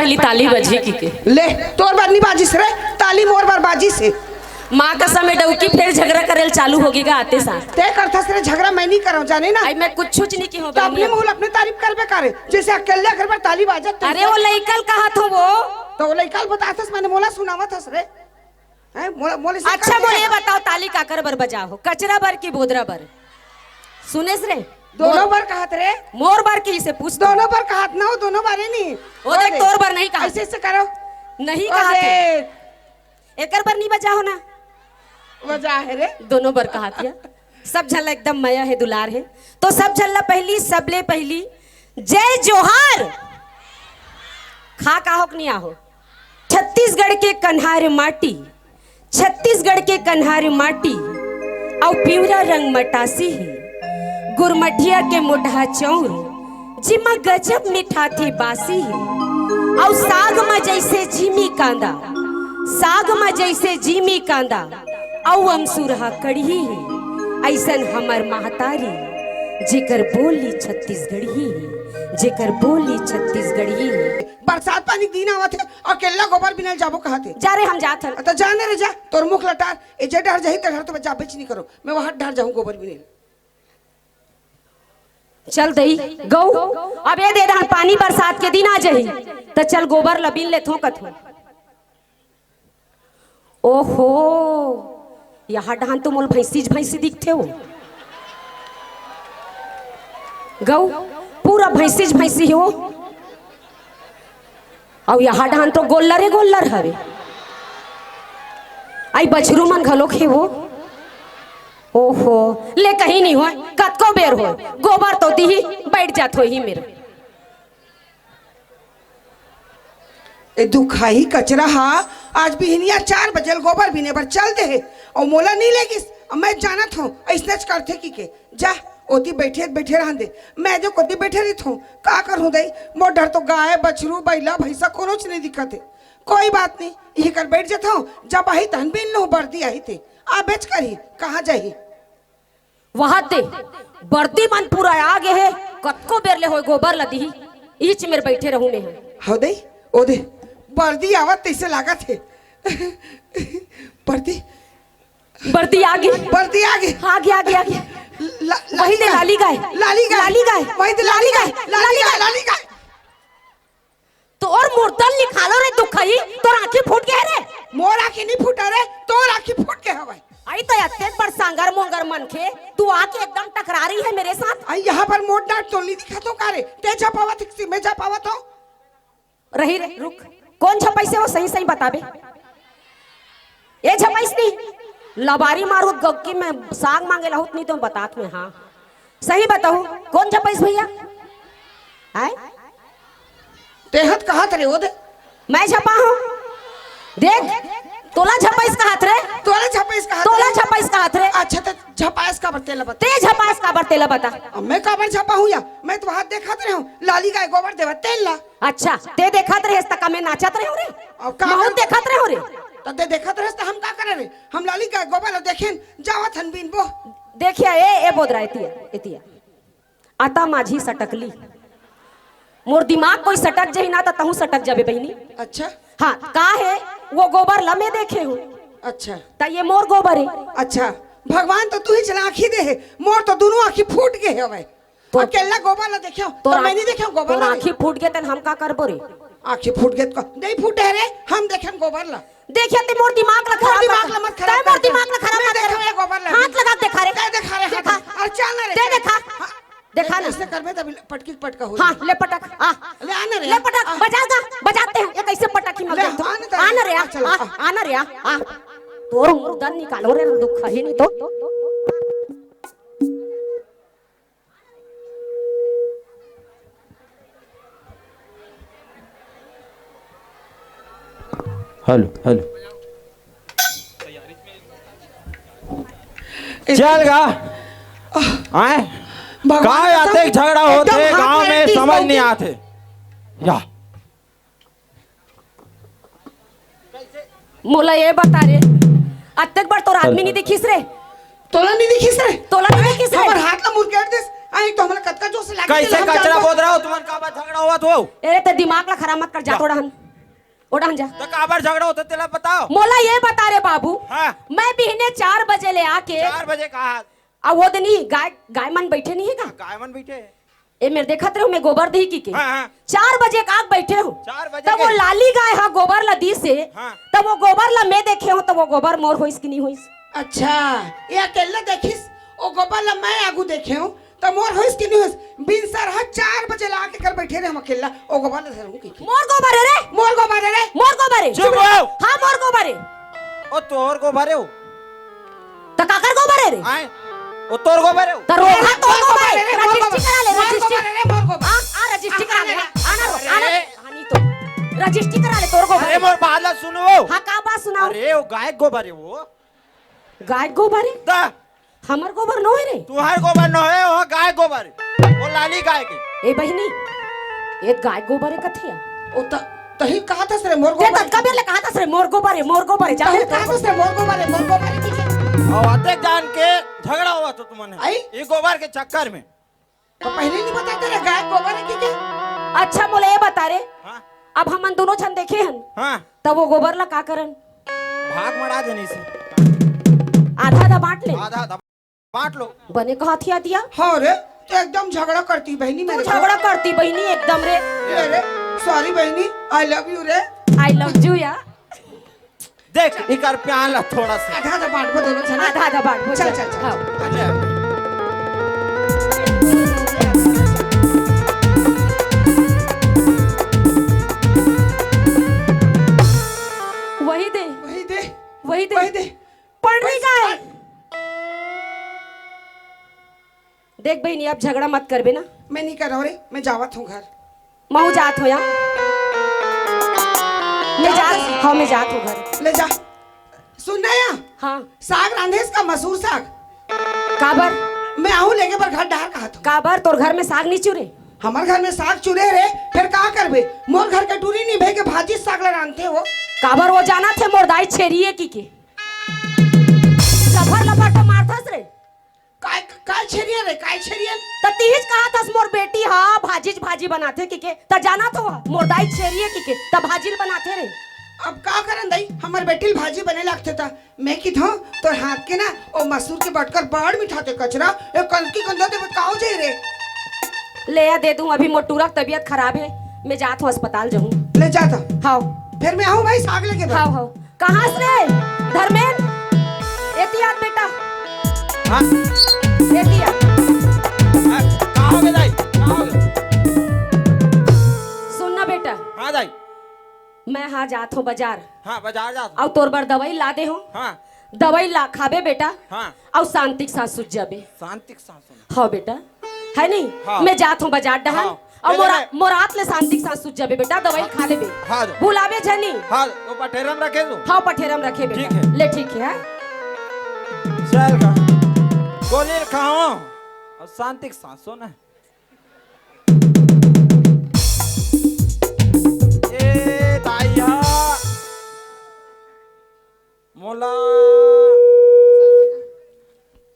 पहली ताली बजे की ले तोर बार नहीं बाजिस रे, ताली मोर बार बाजी से। माँ का समय डौकी फिर झगड़ा करेल चालू होगीगा आते साथ। ते करता से झगड़ा मैं नहीं कराऊं जाने ना। आई मैं कुछ नहीं की हूँ। तो अपने मुंह अपने तारीफ करबे करे, जैसे अकेले घर पर ताली बाजत। अरे वो लइकल कहा था वो, तो वो लइकल बताथस मैंने मोला सुनावत हस रे। हैं मोले से अच्छा बोले बताओ ताली काकर बर बजा हो, कचरा बर की बोदरा बर? सुनेस रे दोनों बार कहत रे, मोर बार की से पूछ। दोनों बार कहत ना हो, दोनों बारे नहीं। वो देख तोर बार नहीं कहा, ऐसे से करो नहीं कहा थे। एकर बार नहीं बजा हो ना, वजह है रे। दोनों बार कहा थिया। सब झल्ला एकदम मया है, दुलार है। तो सब झल्ला पहली सबले पहली जय जोहार खा का होक नहीं आहो। छत्तीसगढ़ के कन्हार माटी, छत्तीसगढ़ के कन्हार माटी और पिवरा रंग मटासी है। गुरमठिया के मोटा चौर जिमा गजब मिठा थे बासी है। और साग में जैसे जीमी कांदा, साग में जैसे जीमी कांदा औ अमसुरहा कड़ी है। ऐसन हमर महतारी जेकर बोली छत्तीसगढ़ी है, जेकर बोली छत्तीसगढ़ी है। बरसात पानी दिन आवत है और केला गोबर बिनल जाबो कहते जा रे हम जात हन। तो जाने रे जा, तोर मुख लटार ए जे डर जही त घर तो जा बेच नहीं करो, मैं वहां डर जाऊं गोबर बिनल। चल दई गौ अब ये दे दहन पानी बरसात के दिन आ जही तो चल गोबर लबीन ले थो कथो। ओहो यहाँ डहान तो मोल भैंसी दिखते हो गौ, पूरा भैंसी हो। और यहाँ डहान तो गोल्लर हवे। आई बछरू मन घलोक है वो। ओहो ले कहीं नहीं हो, कतको बेर हो गोबर तो दी ही बैठ जात हो ही मेरे। ए दुखाई कचरा हा आज भी हिनिया 4 बजे गोबर बिने पर चल दे है और मोला नहीं लेगी। मैं जानत हूँ ऐसे करते की जा ओती बैठे रहन दे, मैं जो कोती बैठे रही हूँ का करूँ दे। मोर डर तो गाय बछरू बैला भैंसा कोनो नहीं दिक्कत है, कोई बात नहीं यही कर बैठ जाता हूँ। जब आई तहन बिन लो बर्दी आई थे आ बेच कर ही कहाँ जाही वहां ते बर्दी मन पूरा आगे है। कतको बेर ले हो गोबर लदी ईच मेरे बैठे रहूं मैं हो दे ओ दे बर्दी आवत तैसे लागत है। बर्दी बर्दी आगे बर्दी आगे वही दे लाली गाय वही दे लाली गाय तो और मुर्दल निकालो रे दुखई तो आंखें फूट गए रे। मोर आंखें नहीं फूटा रे, तोर आंखें फूट के हवाई। आई तो अत्ते पर सांगर मोंगर मन खे तू आके एकदम टकरा रही है मेरे साथ। आई यहाँ पर मोट डाट तो नहीं दिखा तो कारे ते छपावत थी मैं छपावत हो रही रे। रुक कौन छपाई से वो सही बताबे। ये छपाईस नहीं लबारी मारू गक्की में साग मांगे लहुत नहीं तो बतात में। हाँ सही बताओ कौन छपाईस भैया? आए तेहत कहा रे वो दे मैं छपा हूँ देख। तोला छपाईस का हाथ रे, तोला छपाईस का हाथ रे। अच्छा तो छपाईस का बतेला बता, ते छपाईस का बतेला बता। मैं काबर छपा हूँ या मैं तो हाथ देखत रहे हूँ लाली गाय गोबर देवा तेल ला। अच्छा ते देखत रहे तक मैं नाचत रहे हो रे, अब का बहुत देखत रहे हो रे। तो ते देखत रहे तो हम का करे रे, हम लाली गाय गोबर देखें जावत हन बिन बो। देखिए ए बोदरा एतिया आता माझी सटकली मोर दिमाग कोई सटक जही ना तो तहू सटक जाबे बहनी। अच्छा हाँ का है वो गोबर लमे देखे हूँ। अच्छा ता ये मोर गोबर है। अच्छा भगवान तो तू ही चला आँखी दे है, मोर तो दोनों आँखी फूट गए है भाई। तो अकेला गोबर ला देखियो तो मैं नहीं देखियो गोबर ला। आँखी फूट गए तन हम का करबो रे? आँखी फूट गए तो नहीं फूटे रे, हम देखें गोबर ला। देखिए ते मोर दिमाग ला खराब मत कर, मोर दिमाग ला खराब मत कर। गोबर ला हाथ लगा देखा रे, देखा रे हाथ और चल रे दे देखा देखा ना ऐसे करबे तब पटकी पटका हो। हाँ ले पटक आ ले आना रे, ले पटक बजाते हैं ये कैसे पटकी मत दो। आना रे आना रे आ तोर मुर्दन निकालो रे, दुख ही नहीं तो। हेलो चल गा आए का आते झगड़ा होते गांव में समझ नहीं आते या मोला ये बता रे अतक बार तोर आदमी नहीं दिखिस रे? तोला नहीं दिखिस रे? तोला नहीं दिखिस रे? हमर हाथ ला मुरकेट देस आई तो हमरा कतका जोश लागे कैसे कचरा बोद रहा हो तुमन का झगड़ा हुआ तो? ए ते दिमाग ला खराब मत कर जा तोड़ा हम उड़ान जा। तो काबर झगड़ा होता तेला बताओ। मोला ये बता रे बाबू, हाँ। मैं बिहने 4 बजे ले आके 4 बजे कहा अब वो दनी गाय मन बैठे नहीं है का? गाय मन बैठे। ए मेरे देखत रहो मैं गोबर दी की के। हाँ, हाँ। 4 बजे का बैठे हो। 4 बजे तब वो के। लाली गाय हा गोबर ला दी से। हाँ। तब वो गोबर ला मैं देखे हो, तब वो गोबर मोर होइस कि नहीं होइस? अच्छा, ये अकेले देखिस ओ गोपाल ला मैं आगू देखे हूं तो मोर होइस कि नहीं होइस? बिन सरह 4 बजे ला के कर बैठे रे हम अकेला ओ गोपाल ला धरू की। मोर गोबर है रे, मोर गोपाल रे, मोर गोबर है। चुप रहो। हां मोर गोबर है। ओ तोर को भरे हो। त काकर गोबर है रे? आए ओ तोर को भरे हो। त रोहा तो गोबर है। रजिस्ट्री करा ले, मोर रजिस्ट्री। गोपाल रे, मोर गोपाल। आ रजिस्ट्री करा ले। आना हानि तो रजिस्ट्री करा ले तोर गोबर। अरे मोर बात ला सुनो। हां का बात सुनाओ? अरे वो गाय को भरे वो। गाय गोबर है? दा हमर गोबर नो है रे। तुम्हार गोबर न है, वो गाय गोबर है। वो लाली गाय के। ए बहिनी, ये गाय गोबर है कथिया? ओ तही कहा था सर मोर ते गोपाल। तत कबे ले कहा था रे मोर गोबर है, मोर गोबर है। जा तही कहा था सर मोर गोपाल है, मोर गोपाल है की। और आते जान के झगड़ा हुआ तो तुमने आई? ये गोबर के चक्कर में। तो पहले नहीं बता तेरे गाय गोबर है की के? अच्छा मोले ये बता रे, हाँ अब हमन दोनों छन देखे हन, हाँ तब वो गोबर ला का करन? भाग मड़ा देने से आधा आधा बांट ले। आधा आधा बांट लो। बने कहा थिया दिया। हाँ रे, तो एकदम झगड़ा करती बहनी तू मेरे को। झगड़ा करती बहिनी एकदम रे। रे सॉरी बहनी, आई लव यू रे। आई लव यू या। देख इकर प्यान ला थोड़ा सा। आधा आधा बांट को दोनों छना। आधा आधा बांट। चल, चल, चल। हाँ। अच्छा वही दे, वही दे, वही दे, वही दे। पढ़ रही का है? देख बहनी अब झगड़ा मत करबे ना। मैं नहीं कर रहा हूँ रे, मैं जावत हूँ घर। महू जात हो या? मैं जात, हाँ मैं जात हूँ घर। ले जा। सुन ना या, हाँ साग रांधेस का मसूर साग। काबर मैं आऊँ लेके पर घर डार कहा था। काबर तोर घर में साग नहीं चुरे? हमार घर में साग चूरे रे, फिर कहा करबे? मोर घर के टूरी नहीं भे के भाजी साग ला रांधते हो। काबर वो जाना थे मोरदाई छेरिए की के लफर लफर तो मारथस रे। काय काय छेरियन रे, काय छेरियन? त तीज कहा थस मोर बेटी हाँ भाजी बनाथे की के त जाना तो मोरदाई छेरिए की के त भाजी बनाथे रे। अब का करन दई, हमार बेटी भाजी बने लागते था। मैं की थो तो हाथ के ना ओ मसूर के बटकर बड़ मिठाते कचरा ए कलकी कंधा दे काओ जाई रे। ले आ दे दूं, अभी मोटूरा तबीयत खराब है, मैं जात हूँ अस्पताल जाऊँ। ले जाता, हाँ फिर मैं आऊँ भाई साग लेके। हाँ हाँ कहाँ से रे धर्मेंद्र? एहतियात बेटा, हाँ एहतियात। कहाँ हो गए दाई, कहाँ हो गए? सुनना बेटा, हाँ दाई। मैं हाँ जात हूँ बाजार हाँ बाजार जा। और तोर बार दवाई ला दे हो। हाँ दवाई ला खाबे बेटा हाँ और शांति के साथ सुझ जाबे। शांति के साथ सुनो। हाँ बेटा, है नहीं? हाँ। मैं जात हूँ बाजार डहन हाँ। और ले ले। मोरात ले शांति के साथ सुझ जाबे बेटा, दवाई खा लेबे। हाँ भुलाबे जनी। हाँ वो पटेरम रखे दो। हाँ पठेरम रखे बेटा। ठीक है। ले ठीक है। चल का गोली खाओ और शांति के साथ सोना। ए दाइया मोला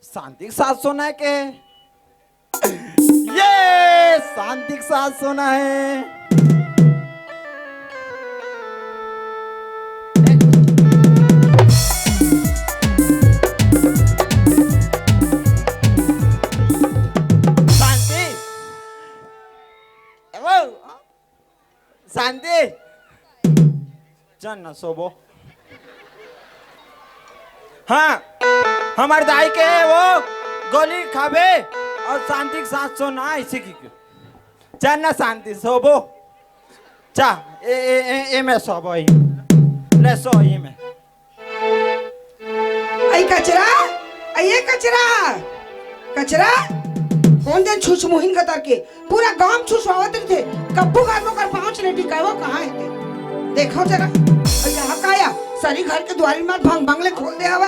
शांति के साथ सोना है के? ये शांति के साथ सोना है। शांति शांति चल ना सोबो। हाँ हमारे दाई के वो गोली खाबे और शांति के साथ सोना इसी की चल ना शांति सोबो। चा ए में सोबो ही ले सो ही में। आई कचरा, आई कचरा, कचरा कौन दिन छुछ मुहिन कतर के पूरा गांव छुछवावत थे। कब्बू घर में कर पहुंच नहीं टिकावा कहाँ है ते? देखो जरा यहाँ का आया सारी घर के द्वारी में भंग बंगले खोल दे हवा।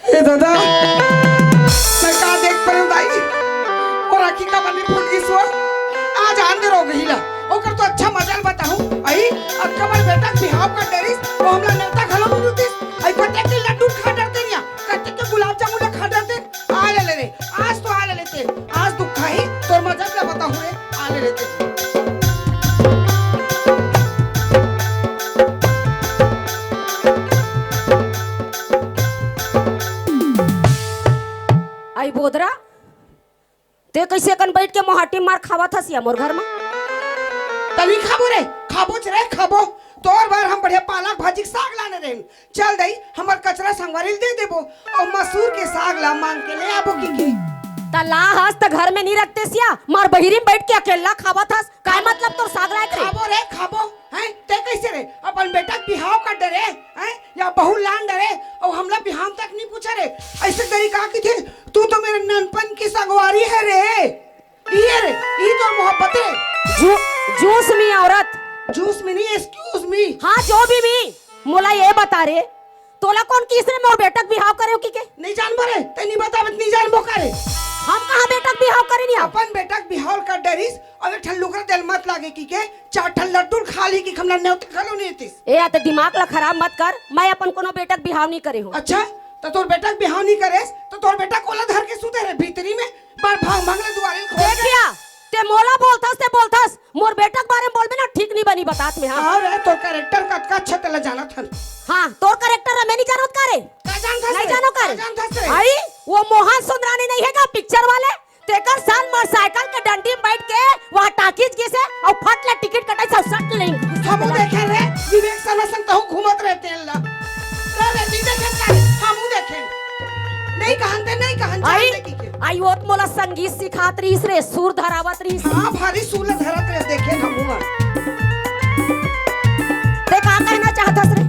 ए दादा मैं कहाँ देख पर दाई और आखी का बनी फूट गई सो आज आंदर हो गई ला ओकर तो अच्छा मजाल बताऊं। आई अब कमर बेटा बिहाव कर डरिस वो हमला नेता खलो बुलुतिस। आई कटे के लड्डू खा डरते निया, कटे के गुलाब जामुन खा डरते। आ ले रे आज तो आ ले लेते चौधरा ते कैसे कन बैठ के मोहाटी मार खावा था सिया मोर घर में तनी खाबो रे, खाबो रे खाबो। तोर बार हम बढ़िया पालक भाजी के साग लाने रहे। चल दई हमर कचरा संगवारी दे देबो और मसूर के साग ला मांग के ले आबो की तला हस त घर में नहीं रखते सिया मार बहिरी में बैठ के अकेला खावा था काय मतलब तो साग लाए करे खाबो रे खाबो हैं। ते कैसे रे अपन बेटा बिहाव कर डरे हैं या बहू लान डरे और हमला बिहाव तक नहीं पूछा रे। ऐसे तरीका की थे तू तो मेरे ननपन की संगवारी है रे। ये रे ये तो मोहब्बत है। जूस मी औरत जूस में नहीं, एक्सक्यूज मी। हाँ जो भी मोला ये बता रे तोला कौन किसने मोर बेटक बिहाव करे हो की के नहीं जान बरे ते नहीं बतावत नहीं जान बोका रे। हम कहां बेटक बिहाव करे नहीं अपन बेटक बिहाव कर डरिस और ठल्लू कर दिल मत लागे की के चार ठल लड्डू खा ली की हमला नेवत खालो नहीं तीस। ए आ त दिमाग ला खराब मत कर मैं अपन कोनो बेटक बिहाव नहीं करे हूं। अच्छा तो तोर बेटक बिहाव नहीं करेस तो तोर बेटा कोला धर के सुते रे भीतरी में बार भांग भांगले दुआरे खोल देखिया ते मोला बोलथस मोर बेटक बारे में बोलबे ना ठीक नहीं बनी बात में। हां और तोर कैरेक्टर का अच्छा तला जाना था। हां तोर कैरेक्टर मैं नहीं जानत का रे का जान था नहीं जानो का जान था से भाई वो मोहन सुंदरानी नहीं है का पिक्चर वाले तेकर साल मोटरसाइकिल के डंडी में बैठ के वहां टाकीज के से और फट ले टिकट कटाई सब सट ले हम देखे रे विवेक सना संग तो घूमत रहते हैं ला रे नहीं देखे का हम देखे नहीं कहते नहीं आई जानते की आई ओत मोला संगीत सिखात रही रे सुर धरावत रही हां भारी सूल धरत रे देखे हम ते का कहना चाहतस रे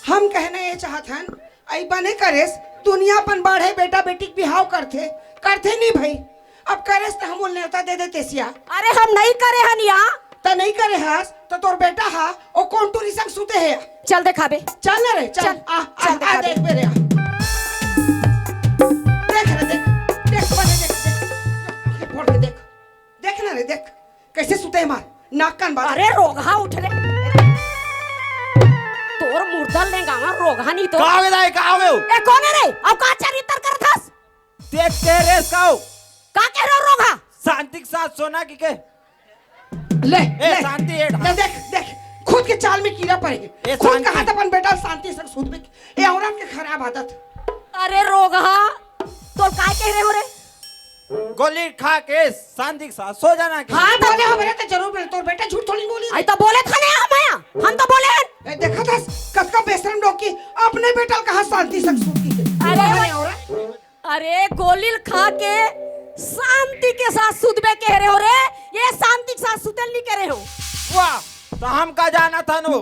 हम कहने ये चाहत हन आई बने करेस दुनिया अपन बढ़े बेटा बेटी के बिहाव करते नहीं भाई। अब करेस तो हम न्योता दे देते सिया। अरे हम नहीं करे हन या तो नहीं करे हस तो तोर बेटा हा ओ कौन टूरी संग सुते है। चल दिखाबे चल रे चल आ देख मेरे देख रे देख बने देख फोड़ के देख ना रे देख कैसे सुते मार नाक कान बात। अरे रोगा उठ रे तोर मुर्दल ने गावा रोगा नहीं तो कावे दाई कावे ए कौन है रे अब का चरित्र करथस देख तेरे काओ का कह रहा रोगा शांति के साथ सोना की के ले शांति एड ले देख देख खुद के चाल में कीड़ा पड़े ए, खुद शांति। कहा था अपन बेटा शांति से सूद में ये औरत के खराब आदत। अरे रोगा तो काय कह रहे हो रे गोली खा के शांति के साथ सो जाना की हाँ बोले हो मेरे तो जरूर बोले तोर बेटा झूठ थोड़ी बोली आई तो बोले था ने हम तो बोले हैं ए, देखा था कतका बेशरम लोग की अपने बेटा कहा शांति से सूद की अरे औरत अरे गोली खा के शांति के साथ सुतबे कह रहे हो रे ये शांति के साथ सुतल नहीं कह रहे हो। वाह तो हम का जाना था नो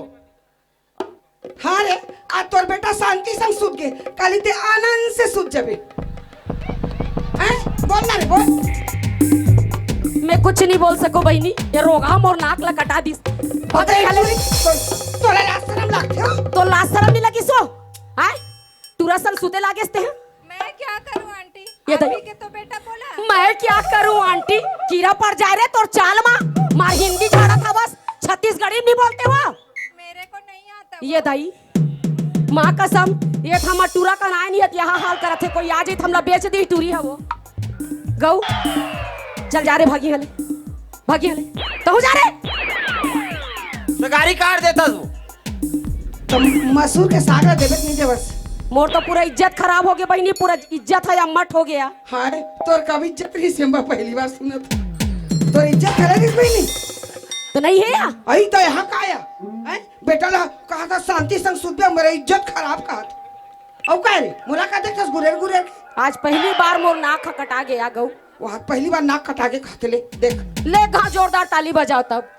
हाँ रे आज तोर बेटा शांति संग सूद गए काली ते आनंद से सूद जाबे। बोल ना रे बोल। मैं कुछ नहीं बोल सको बहनी ये रोगा मोर नाक ला कटा दिस पता है तोला लाज शरम लागते हो तो लाज शरम नहीं लगी सो हैं तुरा सल सुते लागेस्ते हैं। मैं क्या करूं आंटी ये तो- आपी के तो बेटा बोला मैं क्या करूं आंटी कीड़ा पड़ जाए रे तोर चाल मार हिंदी झाड़ा था बस छत्तीसगढ़ी नहीं बोलते हो मेरे को नहीं आता ये दाई माँ कसम ये हम टूरा का नाय नहीं यहाँ हाल करत थे कोई आ जाए हमला बेच दी टूरी है वो गऊ चल जा रे भागी हले तो हो जा रे तो गाड़ी काट देता तू तो मसूर के सागर देवे नहीं दे बस मोर तो पूरा इज्जत खराब हो गया बहनी पूरा इज्जत है या मठ हो गया। हाय तोर कभी इज्जत नहीं सेम्बा पहली बार सुना था तोर इज्जत करे किस भाई नहीं तो नहीं है या आई तो यहाँ का आया हैं बेटा ला कहा था शांति संग सुध में मेरा इज्जत खराब कहा था और का रे मुलाकात देखा गुरेर आज पहली बार मोर नाक कटा गया गऊ वहाँ पहली बार नाक कटा के खाते ले देख ले कहाँ जोरदार ताली बजाओ तब